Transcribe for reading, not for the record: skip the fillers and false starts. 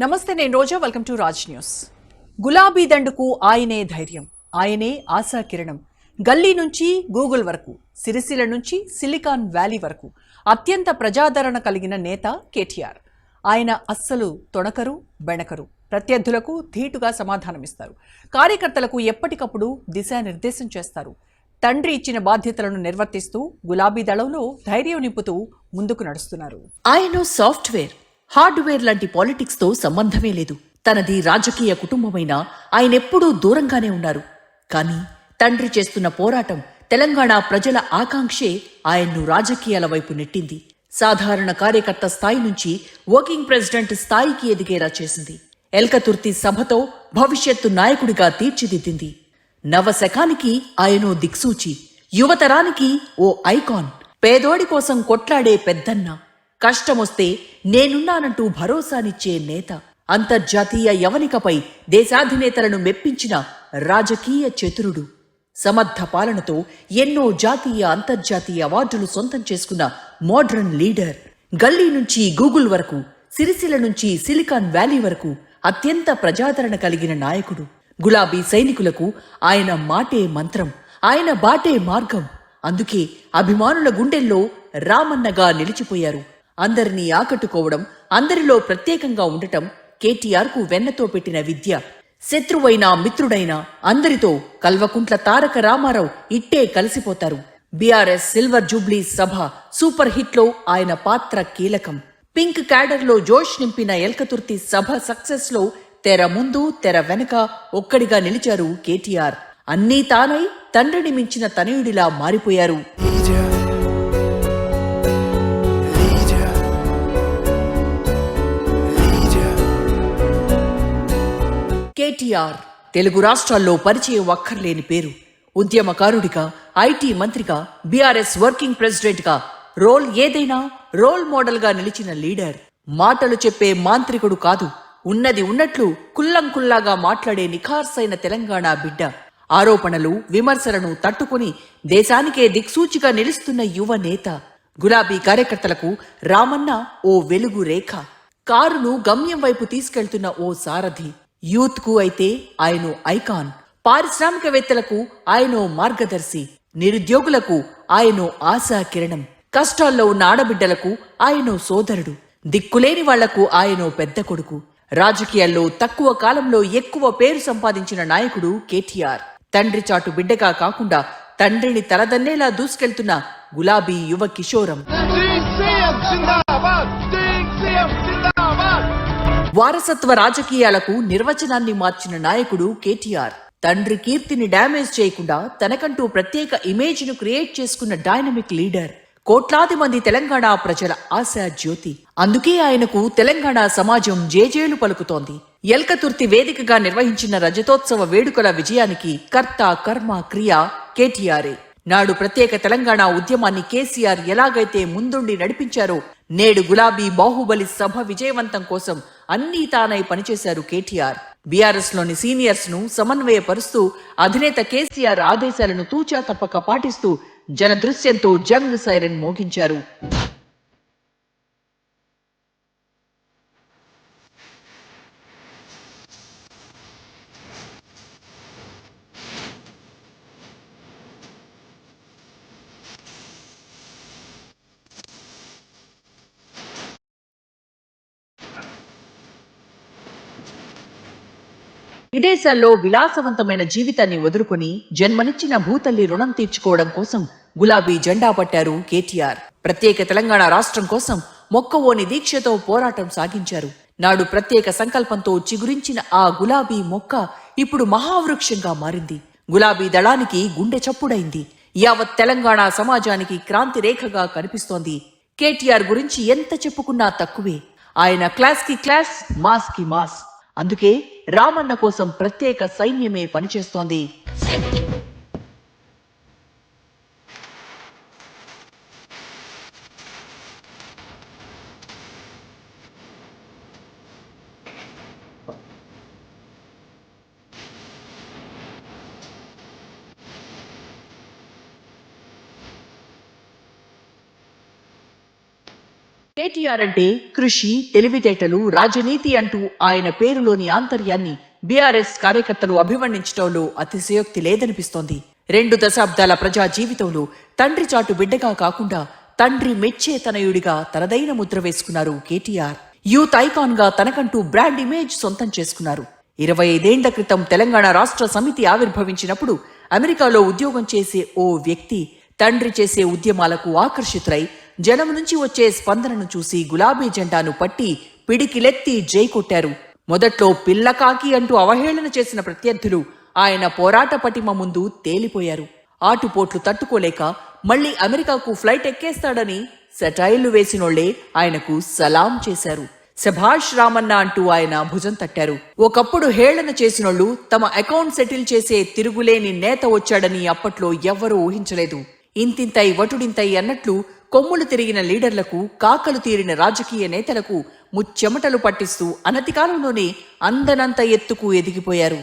నమస్తే, నేను Roja. Welcome to Raj news. గులాబీ దండుకు ఆయనే ధైర్యం, ఆయనే ఆశా కిరణం. గల్లీ నుంచి గూగుల్ వరకు, సిరిసిల్ల నుంచి సిలికాన్ వ్యాలీ వరకు అత్యంత ప్రజాదరణ కలిగిన నేత కేటీఆర్. ఆయన అస్సలు తొణకరు, బెణకరు. ప్రత్యర్థులకు ధీటుగా సమాధానమిస్తారు. కార్యకర్తలకు ఎప్పటికప్పుడు దిశానిర్దేశం చేస్తారు. తండ్రి ఇచ్చిన బాధ్యతలను నిర్వర్తిస్తూ గులాబీ దళంలో ధైర్యం నింపుతూ ముందుకు నడుస్తున్నారు. ఆయన సాఫ్ట్వేర్, హార్డ్వేర్ లాంటి పాలిటిక్స్ తో సంబంధమే లేదు. తనది రాజకీయ కుటుంబమైనా ఆయనెప్పుడూ దూరంగానే ఉన్నారు. కానీ తండ్రి చేస్తున్న పోరాటం, తెలంగాణ ప్రజల ఆకాంక్షే ఆయన్ను రాజకీయాల వైపు నెట్టింది. సాధారణ కార్యకర్త స్థాయి నుంచి వర్కింగ్ ప్రెసిడెంట్ స్థాయికి ఎదిగేలా చేసింది. ఎల్కతుర్తి సభతో భవిష్యత్తు నాయకుడిగా తీర్చిదిద్దింది. నవశకానికి ఆయనో దిక్సూచి, యువతరానికి ఓ ఐకాన్. పేదోడి కోసం కొట్లాడే పెద్దన్న, కష్టమొస్తే నేనున్నానంటూ భరోసానిచ్చే నేత, అంతర్జాతీయ యవనికపై దేశాధినేతలను మెప్పించిన రాజకీయ చతురుడు. సమర్థ పాలనతో ఎన్నో జాతీయ అంతర్జాతీయ అవార్డులు సొంతం చేసుకున్న మోడ్రన్ లీడర్. గల్లీ నుంచి గూగుల్ వరకు, సిరిసిల్ల నుంచి సిలికాన్ వ్యాలీ వరకు అత్యంత ప్రజాదరణ కలిగిన నాయకుడు. గులాబీ సైనికులకు ఆయన మాటే మంత్రం, ఆయన బాటే మార్గం. అందుకే అభిమానుల గుండెల్లో రామన్నగా నిలిచిపోయారు. అందరినీ ఆకట్టుకోవడం, అందరిలో ప్రత్యేకంగా ఉండటం కేటీఆర్ కు వెన్నతో పెట్టిన విద్య. శత్రువైనా మిత్రుడైనా అందరితో కల్వకుంట్ల తారక రామారావు ఇట్టే కలిసిపోతారు. బీఆర్ఎస్ సిల్వర్ జూబ్లీ సభ సూపర్ హిట్ లో ఆయన పాత్ర కీలకం. పింక్ క్యాడర్ లో జోష్ నింపిన ఎల్కతుర్తి సభ సక్సెస్ లో తెర ముందు తెర వెనక ఒక్కడిగా నిలిచారు కేటీఆర్. అన్నీ తానై తండ్రిని మించిన తనయుడిలా మారిపోయారు. కేటీఆర్ తెలుగు రాష్ట్రాల్లో పరిచయం అక్కర్లేని పేరు. ఉద్యమకారుడిగా, ఐటీ మంత్రిగా, బీఆర్ఎస్ వర్కింగ్ ప్రెసిడెంట్ గా, రోల్ ఏదైనా రోల్ మోడల్ గా నిలిచిన లీడర్. మాటలు చెప్పే మాంత్రికుడు కాదు, ఉన్నది ఉన్నట్లు కుల్లంకుల్లాగా మాట్లాడే నిఖార్సైన తెలంగాణ బిడ్డ. ఆరోపణలు, విమర్శలను తట్టుకుని దేశానికే దిక్సూచిగా నిలుస్తున్న యువ నేత. గులాబీ కార్యకర్తలకు రామన్న ఓ వెలుగు రేఖ, కారును గమ్యం వైపు తీసుకెళ్తున్న ఓ సారథి. యూత్ కు అయితే ఆయనో ఐకాన్, పారిశ్రామికవేత్తలకు ఆయనో మార్గదర్శి, నిరుద్యోగులకు ఆయనో ఆశా కిరణం, కష్టాల్లో ఉన్న ఆడబిడ్డలకు ఆయనో సోదరుడు, దిక్కులేని వాళ్లకు ఆయనో పెద్ద కొడుకు. రాజకీయాల్లో తక్కువ కాలంలో ఎక్కువ పేరు సంపాదించిన నాయకుడు కేటీఆర్. తండ్రి చాటు బిడ్డగా కాకుండా తండ్రిని తలదన్నేలా దూసుకెళ్తున్న గులాబీ యువ కిషోరం. వారసత్వ రాజకీయాలకు నిర్వచనాన్ని మార్చిన నాయకుడు కేటీఆర్. తండ్రి కీర్తిని డ్యామేజ్ చేయకుండా తనకంటూ ప్రత్యేక ఇమేజ్ ను క్రియేట్ చేసుకున్న డైనమిక్ లీడర్. కోట్లాది మంది తెలంగాణ ప్రజల ఆశా జ్యోతి. అందుకే ఆయనకు తెలంగాణ సమాజం జేజేలు పలుకుతోంది. ఎల్కతుర్తి వేదికగా నిర్వహించిన రజతోత్సవ వేడుకల విజయానికి కర్త, కర్మ, క్రియ కేటీఆరే. నాడు ప్రత్యేక తెలంగాణ ఉద్యమాన్ని కేసీఆర్ ఎలాగైతే ముందుండి నడిపించారో, నేడు గులాబీ బాహుబలి సభ విజయవంతం కోసం అన్నీ తానై పనిచేశారు కేటీఆర్. బీఆర్ఎస్ లోని సీనియర్స్ ను సమన్వయపరుస్తూ, అధినేత కేసీఆర్ ఆదేశాలను తూచా తప్పక పాటిస్తూ జనదృశ్యంతో జంగ్ సైరన్ మోగించారు. విదేశాల్లో విలాసవంతమైన జీవితాన్ని వదులుకుని జన్మనిచ్చిన భూతల్లి రుణం తీర్చుకోవడం కోసం గులాబీ జెండా పట్టారు కేటీఆర్. ప్రత్యేక తెలంగాణ రాష్ట్రం కోసం మొక్కవోని దీక్షతో పోరాటం సాగించారు. నాడు ప్రత్యేక సంకల్పంతో చిగురించిన ఆ గులాబీ మొక్క ఇప్పుడు మహావృక్షంగా మారింది. గులాబీ దళానికి గుండె చప్పుడైంది. యావత్ తెలంగాణ సమాజానికి క్రాంతి రేఖగా కనిపిస్తోంది. కేటీఆర్ గురించి ఎంత చెప్పుకున్నా తక్కువే. ఆయన క్లాస్ కి క్లాస్, మాస్ కి మాస్. అందుకే రామన్న కోసం ప్రత్యేక సైన్యమే పనిచేస్తోంది. కేటీఆర్ అంటే కృషి, తెలివితేటలు, రాజనీతి అంటూ ఆయన పేరులోని ఆంతర్యాన్ని బీఆర్ఎస్ కార్యకర్తలు అభివర్ణించడంలో అతిశయోక్తి లేదనిపిస్తోంది. 2 దశాబ్దాల ప్రజా జీవితంలో తండ్రి చాటు బిడ్డగా కాకుండా తండ్రి మెచ్చే తనయుడిగా తనదైన ముద్ర వేసుకున్నారు కేటీఆర్. యూత్ ఐకాన్ గా తనకంటూ బ్రాండ్ ఇమేజ్ సొంతం చేసుకున్నారు. 25 ఏళ్ల క్రితం తెలంగాణ రాష్ట్ర సమితి ఆవిర్భవించినప్పుడు అమెరికాలో ఉద్యోగం చేసే ఓ వ్యక్తి తండ్రి చేసే ఉద్యమాలకు ఆకర్షితులై జనం నుంచి వచ్చే స్పందనను చూసి గులాబీ జెండాను పట్టి పిడికిలెత్తి జై కొట్టారు. మొదట్లో పిల్లకాకి అంటూ అవహేళన చేసిన ప్రత్యర్థులు ఆయన పోరాట పటిమ ముందు తేలిపోయారు. ఆటుపోట్లు తట్టుకోలేక మళ్లీ అమెరికాకు ఫ్లైట్ ఎక్కేస్తాడని సెటైళ్లు వేసినోళ్లే ఆయనకు సలాం చేశారు. శభాష్ రామన్న అంటూ ఆయన భుజం తట్టారు. ఒకప్పుడు హేళన చేసినోళ్లు తమ అకౌంట్ సెటిల్ చేసే తిరుగులేని నేత వచ్చాడని అప్పట్లో ఎవ్వరూ ఊహించలేదు. ఇంతింతై వటుడింతై అన్నట్లు కొమ్ములు తిరిగిన లీడర్లకు, కాకలు తీరిన రాజకీయ నేతలకు ముచ్చెమటలు పట్టిస్తూ అనతి కాలంలోనే అందనంత ఎత్తుకు ఎదిగిపోయారు.